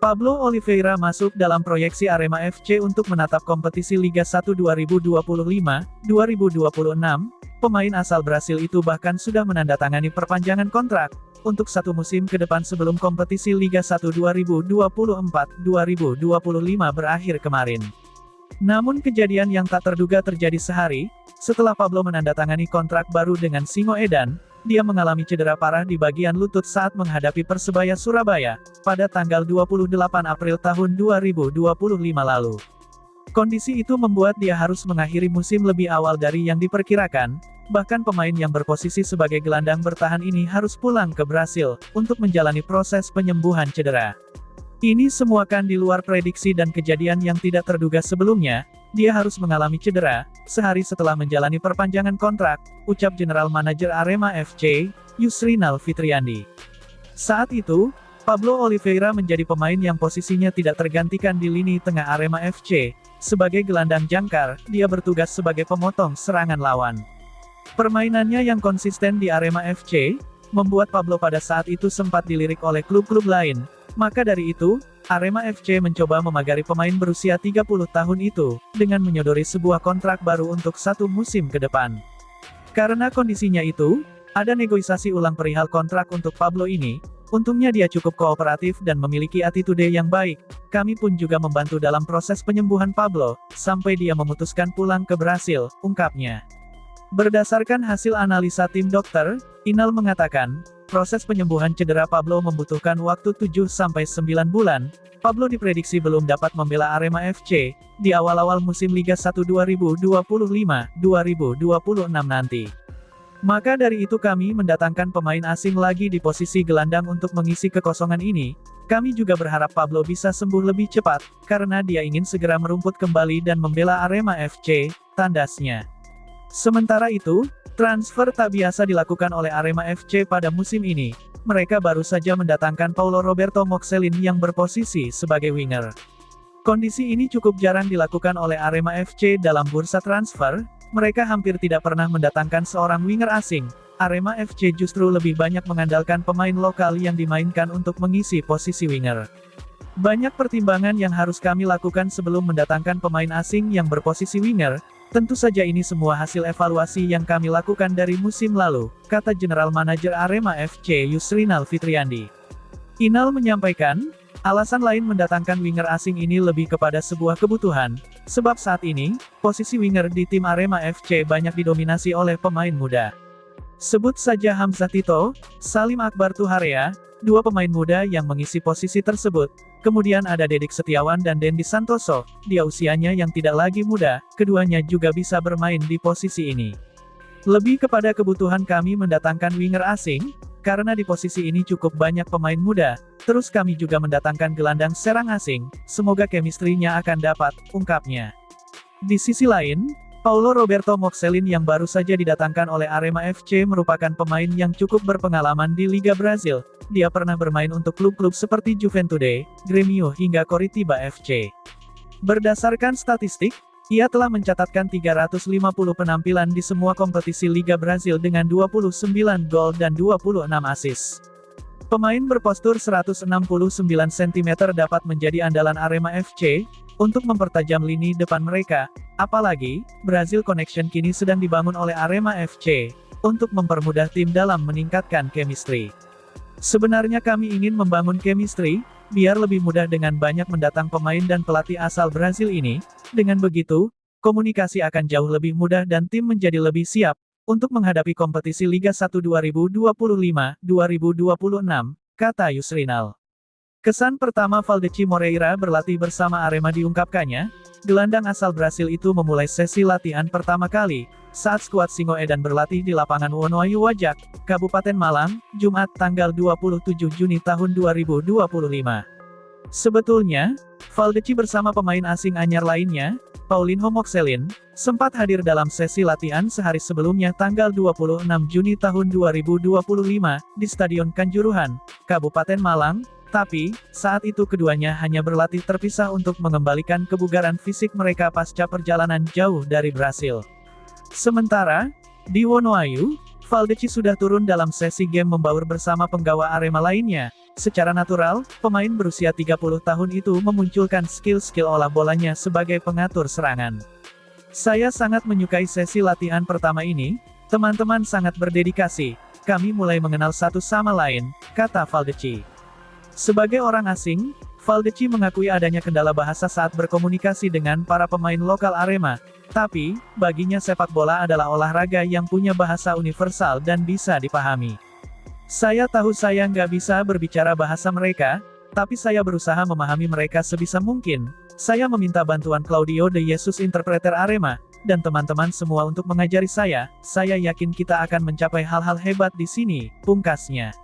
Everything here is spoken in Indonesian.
Pablo Oliveira masuk dalam proyeksi Arema FC untuk menatap kompetisi Liga 1 2025-2026. Pemain asal Brasil itu bahkan sudah menandatangani perpanjangan kontrak untuk 1 musim ke depan sebelum kompetisi Liga 1 2024-2025 berakhir kemarin. Namun kejadian yang tak terduga terjadi sehari setelah Pablo menandatangani kontrak baru dengan Singoedan. Dia mengalami cedera parah di bagian lutut saat menghadapi Persebaya Surabaya pada tanggal 28 April tahun 2025 lalu. Kondisi itu membuat dia harus mengakhiri musim lebih awal dari yang diperkirakan. Bahkan pemain yang berposisi sebagai gelandang bertahan ini harus pulang ke Brasil untuk menjalani proses penyembuhan cedera. Ini semua kan di luar prediksi dan kejadian yang tidak terduga sebelumnya. Dia harus mengalami cedera sehari setelah menjalani perpanjangan kontrak, ucap General Manager Arema FC, Yusrinal Fitriandi. Saat itu, Pablo Oliveira menjadi pemain yang posisinya tidak tergantikan di lini tengah Arema FC. Sebagai gelandang jangkar, dia bertugas sebagai pemotong serangan lawan. Permainannya yang konsisten di Arema FC membuat Pablo pada saat itu sempat dilirik oleh klub-klub lain. Maka dari itu, Arema FC mencoba memagari pemain berusia 30 tahun itu, dengan menyodori sebuah kontrak baru untuk 1 musim ke depan. Karena kondisinya itu, ada negosiasi ulang perihal kontrak untuk Pablo ini. Untungnya dia cukup kooperatif dan memiliki attitude yang baik. Kami pun juga membantu dalam proses penyembuhan Pablo, sampai dia memutuskan pulang ke Brasil, ungkapnya. Berdasarkan hasil analisa tim dokter, Inal mengatakan, proses penyembuhan cedera Pablo membutuhkan waktu 7-9 bulan. Pablo diprediksi belum dapat membela Arema FC di awal-awal musim Liga 1 2025-2026 nanti. Maka dari itu kami mendatangkan pemain asing lagi di posisi gelandang untuk mengisi kekosongan ini. Kami juga berharap Pablo bisa sembuh lebih cepat, karena dia ingin segera merumput kembali dan membela Arema FC, tandasnya. Sementara itu, transfer tak biasa dilakukan oleh Arema FC pada musim ini. Mereka baru saja mendatangkan Paulo Roberto Moxelin yang berposisi sebagai winger. Kondisi ini cukup jarang dilakukan oleh Arema FC dalam bursa transfer. Mereka hampir tidak pernah mendatangkan seorang winger asing. Arema FC justru lebih banyak mengandalkan pemain lokal yang dimainkan untuk mengisi posisi winger. Banyak pertimbangan yang harus kami lakukan sebelum mendatangkan pemain asing yang berposisi winger. Tentu saja ini semua hasil evaluasi yang kami lakukan dari musim lalu, kata General Manager Arema FC Yusrinal Fitriandi. Inal menyampaikan, alasan lain mendatangkan winger asing ini lebih kepada sebuah kebutuhan, sebab saat ini, posisi winger di tim Arema FC banyak didominasi oleh pemain muda. Sebut saja Hamzah Tito, Salim Akbar Tuharea, 2 pemain muda yang mengisi posisi tersebut. Kemudian ada Dedik Setiawan dan Dendi Santoso, dia usianya yang tidak lagi muda, keduanya juga bisa bermain di posisi ini. Lebih kepada kebutuhan kami mendatangkan winger asing, karena di posisi ini cukup banyak pemain muda, terus kami juga mendatangkan gelandang serang asing, semoga chemistry-nya akan dapat, ungkapnya. Di sisi lain, Paulo Roberto Moxelin yang baru saja didatangkan oleh Arema FC merupakan pemain yang cukup berpengalaman di Liga Brazil. Dia pernah bermain untuk klub-klub seperti Juventude, Grêmio hingga Coritiba FC. Berdasarkan statistik, ia telah mencatatkan 350 penampilan di semua kompetisi Liga Brazil dengan 29 gol dan 26 assist. Pemain berpostur 169 cm dapat menjadi andalan Arema FC untuk mempertajam lini depan mereka. Apalagi, Brazil Connection kini sedang dibangun oleh Arema FC untuk mempermudah tim dalam meningkatkan chemistry. Sebenarnya kami ingin membangun chemistry, biar lebih mudah dengan banyak mendatang pemain dan pelatih asal Brazil ini. Dengan begitu, komunikasi akan jauh lebih mudah dan tim menjadi lebih siap untuk menghadapi kompetisi Liga 1 2025-2026, kata Yusrinal. Kesan pertama Valdeci Moreira berlatih bersama Arema diungkapkannya, gelandang asal Brasil itu memulai sesi latihan pertama kali saat skuad Singoedan berlatih di lapangan Wonoayu Wajak, Kabupaten Malang, Jumat tanggal 27 Juni tahun 2025. Sebetulnya, Valdeci bersama pemain asing anyar lainnya, Paulinho Moxelin, sempat hadir dalam sesi latihan sehari sebelumnya tanggal 26 Juni tahun 2025 di Stadion Kanjuruhan, Kabupaten Malang. Tapi, saat itu keduanya hanya berlatih terpisah untuk mengembalikan kebugaran fisik mereka pasca perjalanan jauh dari Brasil. Sementara, di Wonoayu, Valdeci sudah turun dalam sesi game membaur bersama penggawa Arema lainnya. Secara natural, pemain berusia 30 tahun itu memunculkan skill-skill olah bolanya sebagai pengatur serangan. Saya sangat menyukai sesi latihan pertama ini, teman-teman sangat berdedikasi. Kami mulai mengenal satu sama lain, kata Valdeci. Sebagai orang asing, Valdeci mengakui adanya kendala bahasa saat berkomunikasi dengan para pemain lokal Arema. Tapi, baginya sepak bola adalah olahraga yang punya bahasa universal dan bisa dipahami. Saya tahu saya nggak bisa berbicara bahasa mereka, tapi saya berusaha memahami mereka sebisa mungkin. Saya meminta bantuan Claudio de Jesus interpreter Arema, dan teman-teman semua untuk mengajari saya yakin kita akan mencapai hal-hal hebat di sini, pungkasnya.